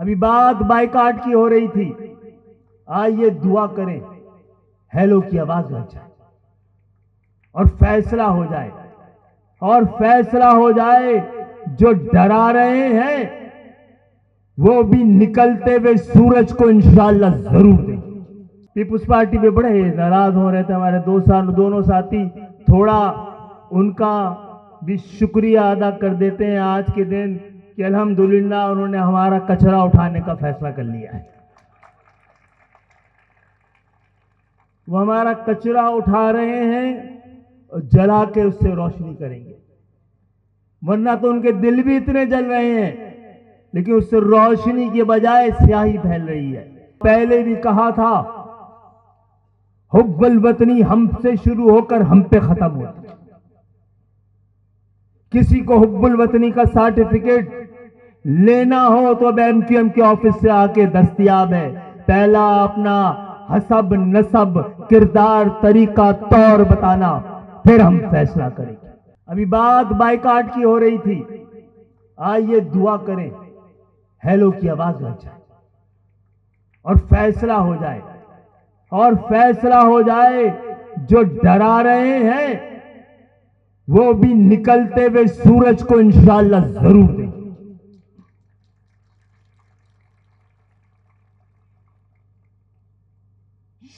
ابھی بات بائیکاٹ کی ہو رہی تھی. آئیے دعا کریں ہیلو کی آواز لگ جائے اور فیصلہ ہو جائے. اور فیصلہ ہو جائے. جو ڈرا رہے ہیں وہ بھی نکلتے ہوئے سورج کو انشاءاللہ ضرور دیکھیں. پیپلز پارٹی پہ بڑے ناراض ہو رہے تھے ہمارے دونوں ساتھی. تھوڑا ان کا بھی شکریہ ادا کر دیتے ہیں آج کے دن کہ الحمدللہ انہوں نے ہمارا کچرا اٹھانے کا فیصلہ کر لیا ہے. وہ ہمارا کچرا اٹھا رہے ہیں اور جلا کے اس سے روشنی کریں گے. ورنہ تو ان کے دل بھی اتنے جل رہے ہیں لیکن اس سے روشنی کے بجائے سیاہی پھیل رہی ہے. پہلے بھی کہا تھا حب الوطنی ہم سے شروع ہو کر ہم پہ ختم ہوتی. کسی کو حب الوطنی کا سرٹیفکیٹ لینا ہو تو اب MQM کے آفس سے آ کے دستیاب ہے. پہلا اپنا حسب نسب کردار طریقہ طور بتانا پھر ہم فیصلہ کریں گے. ابھی بات بائیکاٹ کی ہو رہی تھی. آئیے دعا کریں ہیلو کی آواز لگ جائے اور فیصلہ ہو جائے. اور فیصلہ ہو جائے. جو ڈرا رہے ہیں وہ بھی نکلتے ہوئے سورج کو انشاءاللہ ضرور دیکھیں.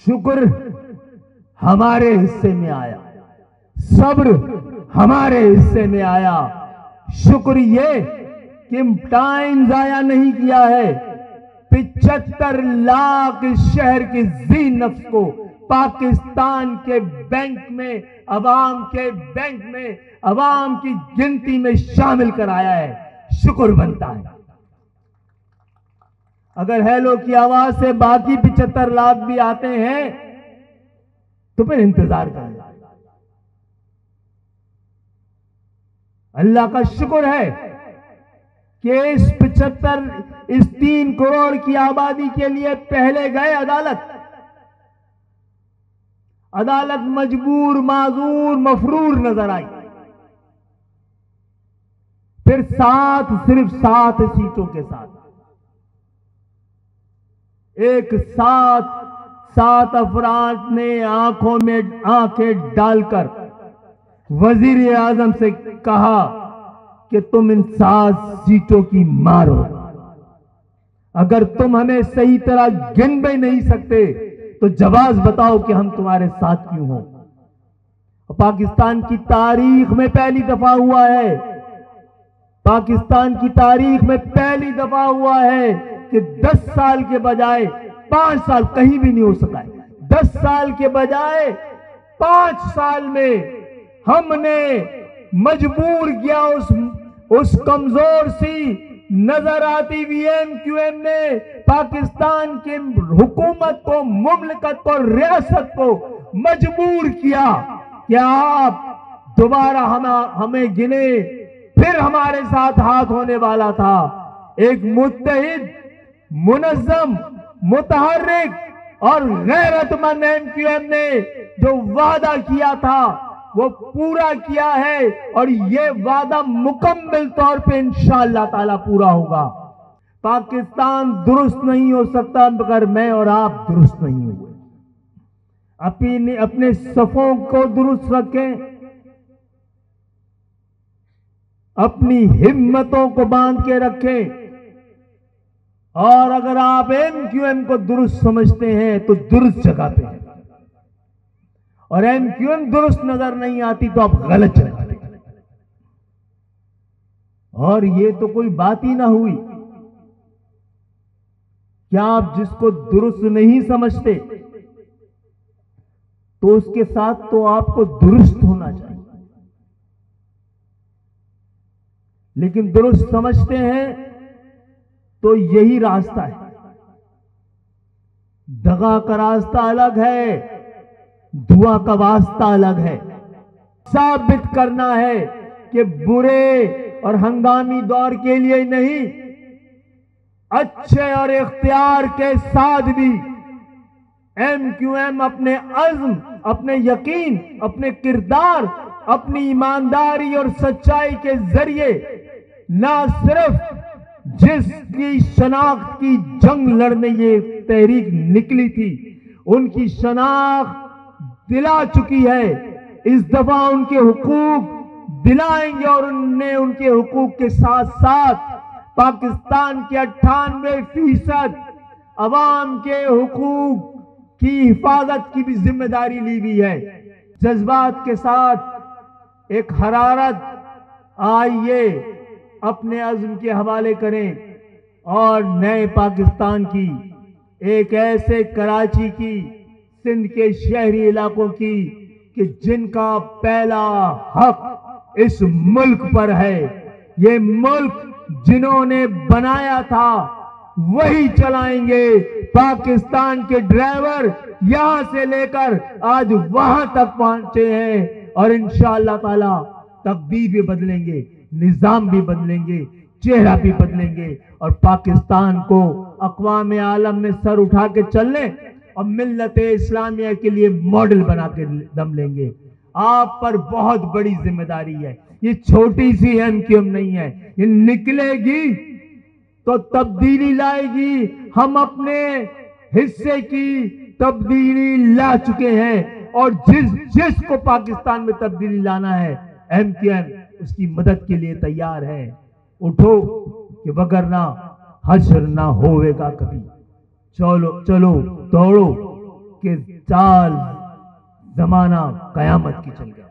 شکر ہمارے حصے میں آیا. صبر ہمارے حصے میں آیا. شکر یہ کہ ٹائم ضائع نہیں کیا ہے. 75 لاکھ اس شہر کی ذی نفس کو پاکستان کے بینک میں عوام کے بینک میں عوام کی گنتی میں شامل کرایا ہے. شکر بنتا ہے. اگر ہیلو کی آواز سے باقی 75 لاکھ بھی آتے ہیں تو پھر انتظار کریں. اللہ کا شکر ہے کہ اس 3 کروڑ کی آبادی کے لیے پہلے گئے عدالت مجبور معذور مفرور نظر آئی. پھر صرف 7 سیٹوں کے ساتھ ایک ساتھ 7 افراد نے آنکھوں میں آنکھیں ڈال کر وزیر اعظم سے کہا کہ تم ان 7 سیٹوں کی مارو. اگر تم ہمیں صحیح طرح گن بھی نہیں سکتے تو جواز بتاؤ کہ ہم تمہارے ساتھ کیوں ہوں. پاکستان کی تاریخ میں پہلی دفعہ ہوا ہے. پاکستان کی تاریخ میں پہلی دفعہ ہوا ہے کہ 10 سال کے بجائے 5 سال کہیں بھی نہیں ہو سکا ہے. 10 سال کے بجائے 5 سال میں ہم نے مجبور کیا اس کمزور سی نظر آتی ہوئی MQM نے پاکستان کی حکومت کو مملکت کو ریاست کو مجبور کیا کہ آپ دوبارہ ہمیں گنے. پھر ہمارے ساتھ ہاتھ ہونے والا تھا. ایک متحد منظم متحرک اور غیرت مند MQM نے جو وعدہ کیا تھا وہ پورا کیا ہے اور یہ وعدہ مکمل طور پہ انشاءاللہ تعالی پورا ہوگا. پاکستان درست نہیں ہو سکتا مگر میں اور آپ درست نہیں ہوئے. اپنے صفوں کو درست رکھیں. اپنی ہمتوں کو باندھ کے رکھیں. اور اگر آپ MQM کو درست سمجھتے ہیں تو درست جگہ پہ ہیں اور MQM درست نظر نہیں آتی تو آپ غلط جگہ پہ ہیں. اور یہ تو کوئی بات ہی نہ ہوئی کیا آپ جس کو درست نہیں سمجھتے تو اس کے ساتھ تو آپ کو درست ہونا چاہیے. لیکن درست سمجھتے ہیں تو یہی راستہ ہے. دغا کا راستہ الگ ہے, دعا کا واسطہ الگ ہے. ثابت کرنا ہے کہ برے اور ہنگامی دور کے لیے نہیں, اچھے اور اختیار کے ساتھ بھی MQM اپنے عزم, اپنے یقین, اپنے کردار, اپنی ایمانداری اور سچائی کے ذریعے نہ صرف جس کی شناخت کی جنگ لڑنے یہ تحریک نکلی تھی، ان کی شناخت دلا چکی ہے. اس دفعہ ان کے حقوق دلائیں گے، اور انہیں ان کے حقوق کے ساتھ ساتھ پاکستان کے 98% عوام کے حقوق کی حفاظت کی بھی ذمہ داری لی ہوئی ہے. جذبات کے ساتھ ایک حرارت، آئیے اپنے عزم کے حوالے کریں اور نئے پاکستان کی، ایک ایسے کراچی کی، سندھ کے شہری علاقوں کی کہ جن کا پہلا حق اس ملک پر ہے. یہ ملک جنہوں نے بنایا تھا وہی چلائیں گے. پاکستان کے ڈرائیور یہاں سے لے کر آج وہاں تک پہنچے ہیں، اور انشاءاللہ تعالی تقدیر بھی بدلیں گے، نظام بھی بدلیں گے، چہرہ بھی بدلیں گے، اور پاکستان کو اقوام عالم میں سر اٹھا کے چلنے اور ملت اسلامیہ کے لیے ماڈل بنا کے دم لیں گے. آپ پر بہت بڑی ذمہ داری ہے. یہ چھوٹی سی MQM نہیں ہے، یہ نکلے گی تو تبدیلی لائے گی. ہم اپنے حصے کی تبدیلی لا چکے ہیں، اور جس کو پاکستان میں تبدیلی لانا ہے MQM اس کی مدد کے لیے تیار ہے. اٹھو کہ وگرنہ حشر نہ ہوئے گا کبھی. چلو دوڑو کہ چال زمانہ قیامت کی چل گیا.